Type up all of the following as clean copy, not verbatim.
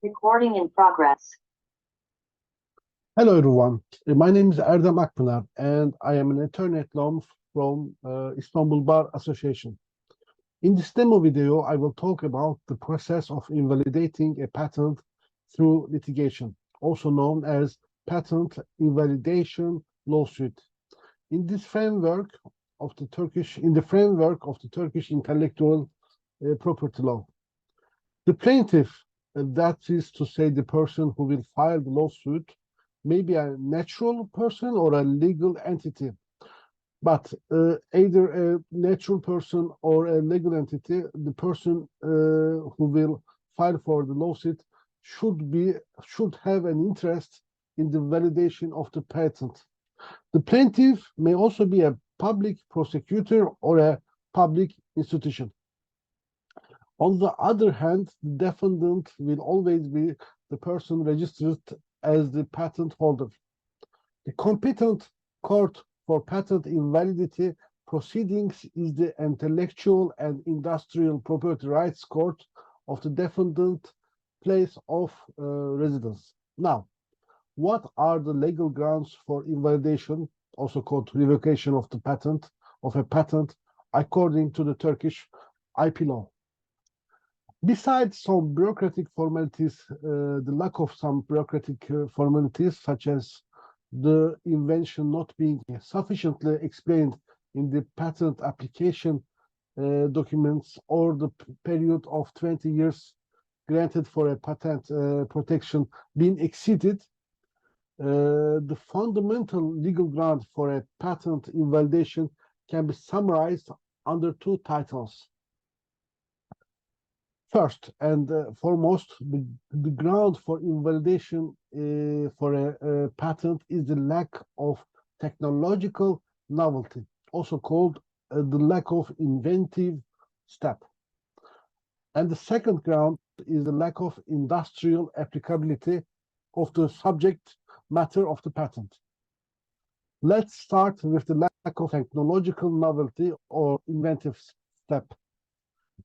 Recording in progress. Hello, everyone. My name is Erdem Akpınar, and I am an attorney at law from Istanbul Bar Association. In this demo video, I will talk about the process of invalidating a patent through litigation, also known as patent invalidation lawsuit. In the framework of the Turkish intellectual property law, the plaintiff, that is to say, the person who will file the lawsuit, may be a natural person or a legal entity. But either a natural person or a legal entity, the person who will file for the lawsuit should have an interest in the validation of the patent. The plaintiff may also be a public prosecutor or a public institution. On the other hand, the defendant will always be the person registered as the patent holder. The competent court for patent invalidity proceedings is the Intellectual and Industrial Property Rights Court of the defendant place of residence. Now, what are the legal grounds for invalidation, also called revocation of a patent, according to the Turkish IP law? Besides some bureaucratic formalities, the lack of some bureaucratic formalities, such as the invention not being sufficiently explained in the patent application documents, or the period of 20 years granted for a patent protection being exceeded, the fundamental legal ground for a patent invalidation can be summarized under two titles. First and foremost, the ground for invalidation for a patent is the lack of technological novelty, also called the lack of inventive step. And the second ground is the lack of industrial applicability of the subject matter of the patent. Let's start with the lack of technological novelty or inventive step.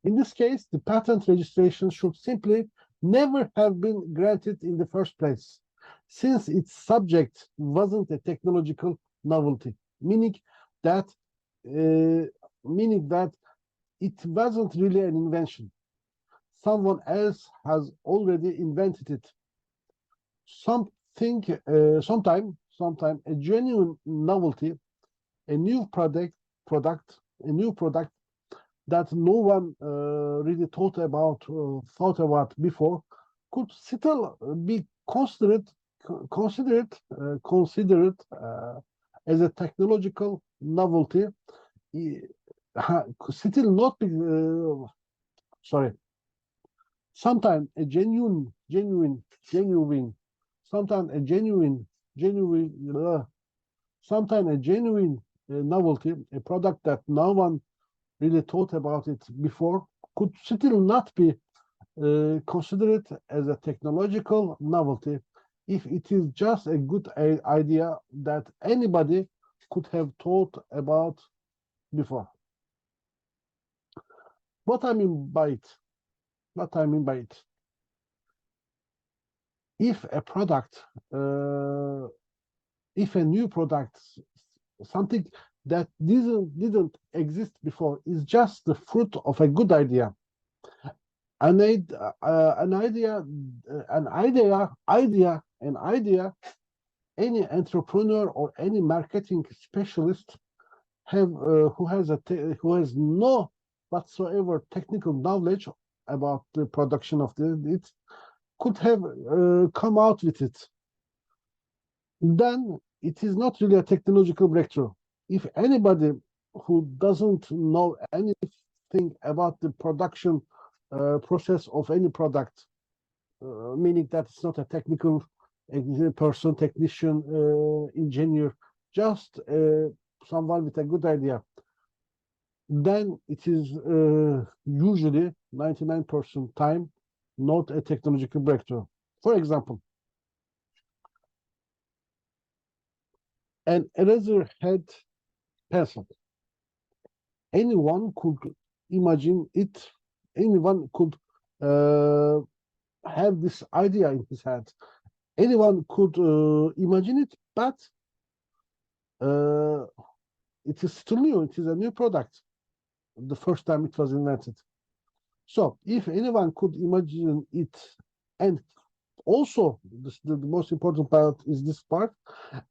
In this case, the patent registration should simply never have been granted in the first place, since its subject wasn't a technological novelty, meaning that it wasn't really an invention. Someone else has already invented it. Sometime a genuine novelty, a new product that no one really thought about before, could still be considered as a technological novelty. Still not be Sometimes a genuine novelty, a product that no one really thought about it before, could still not be considered as a technological novelty if it is just a good idea that anybody could have thought about before. What I mean by it? If a new product, something that didn't exist before, is just the fruit of a good idea. An idea. Any entrepreneur or any marketing specialist who has no whatsoever technical knowledge about the production of it could have come out with it. Then it is not really a technological breakthrough. If anybody who doesn't know anything about the production process of any product, meaning that it's not a technical person, technician, engineer, just someone with a good idea, then it is usually 99% time not a technological breakthrough. For example, an eraser head pencil. Anyone could imagine it. Anyone could have have this idea in his head. Anyone could imagine it, but uh, it is still new. It is a new product. The first time it was invented. So if anyone could imagine it, and also the most important part is this part,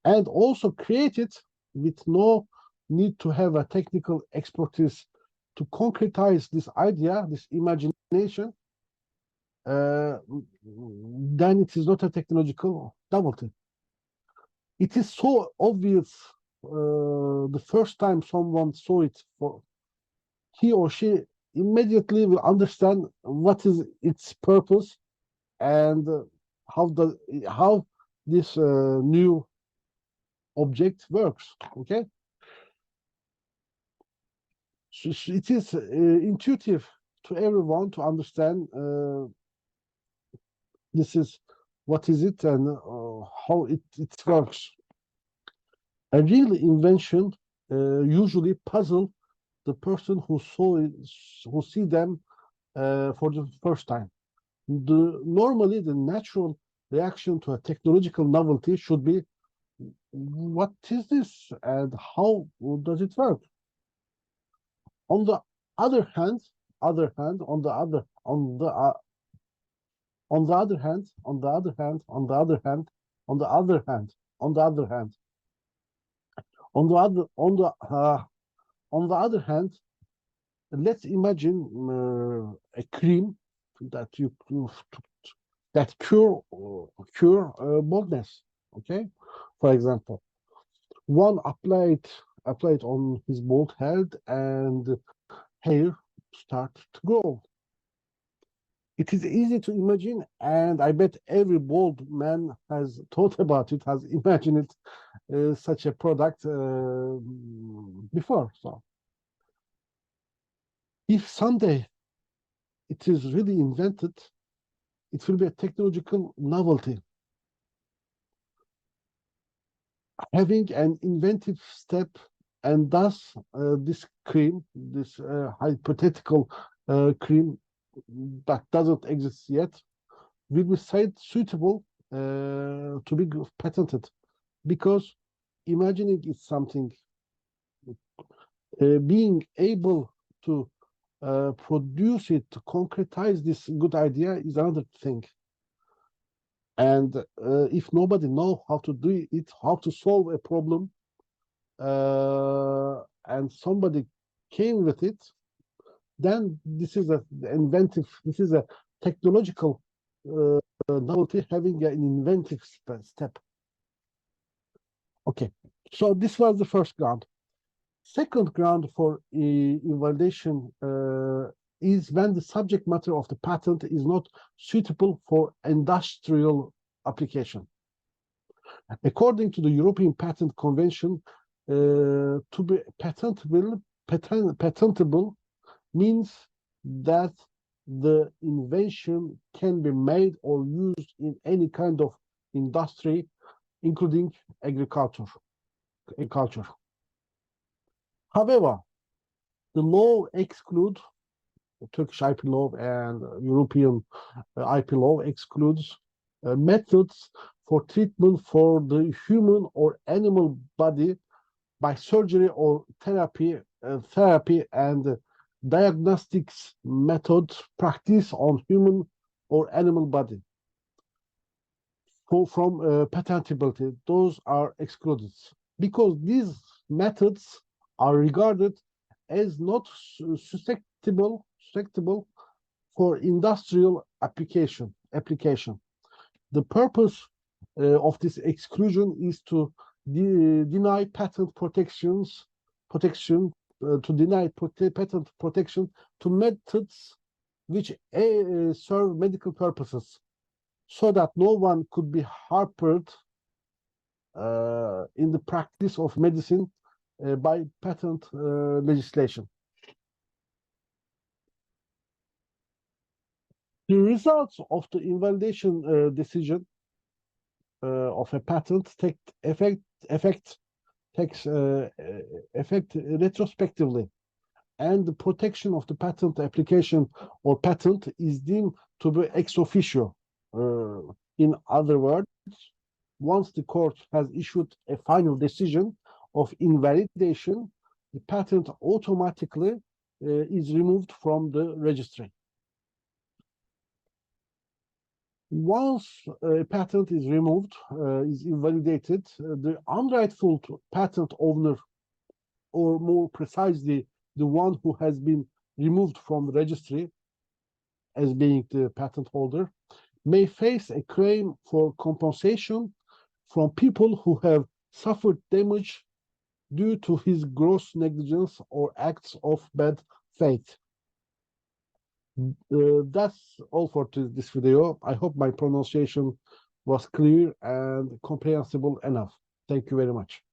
and also create it with no need to have a technical expertise to concretize this idea, this imagination, uh, then it is not a technological novelty. It is so obvious the first time someone saw it, for he or she immediately will understand what is its purpose and how this new object works. Okay, so it is intuitive to everyone to understand this is what is it and how it works. A real invention usually puzzle the person who saw it, who see them for the first time. Normally the natural reaction to a technological novelty should be, what is this and how does it work? On the other hand, on the other on the other hand, on the other hand, on the other hand, on the other hand, on the other hand, on the other on the other hand, let's imagine a cream that you that cure baldness. Okay, for example, one applied on his bald head and hair start to grow. It is easy to imagine, and I bet every bald man has thought about it, has imagined such a product before. So, if someday it is really invented, it will be a technological novelty. Having an inventive step, and thus this cream, this hypothetical cream that doesn't exist yet, will be said suitable to be patented, because imagining is something, being able to produce it, to concretize this good idea is another thing. And if nobody know how to do it, how to solve a problem, and somebody came with it, then this is a inventive, this is a technological novelty having an inventive step. Okay, so this was the first ground. Second ground for invalidation is when the subject matter of the patent is not suitable for industrial application. According to the European Patent Convention, to be patentable means that the invention can be made or used in any kind of industry, including agriculture. However, the law excludes, Turkish IP law and European IP law excludes methods for treatment for the human or animal body by surgery or therapy and diagnostics method practice on human or animal body. From patentability, those are excluded because these methods are regarded as not susceptible for industrial application. The purpose of this exclusion is to deny patent protection patent protection to methods which serve medical purposes, so that no one could be harpered in the practice of medicine by patent legislation. The results of the invalidation decision of a patent takes effect retrospectively, and the protection of the patent application or patent is deemed to be ex officio. In other words, once the court has issued a final decision of invalidation, the patent automatically is removed from the registry. Once a patent is removed, is invalidated, the unrightful patent owner, or more precisely, the one who has been removed from the registry as being the patent holder, may face a claim for compensation from people who have suffered damage due to his gross negligence or acts of bad faith. That's all for this video. I hope my pronunciation was clear and comprehensible enough. Thank you very much.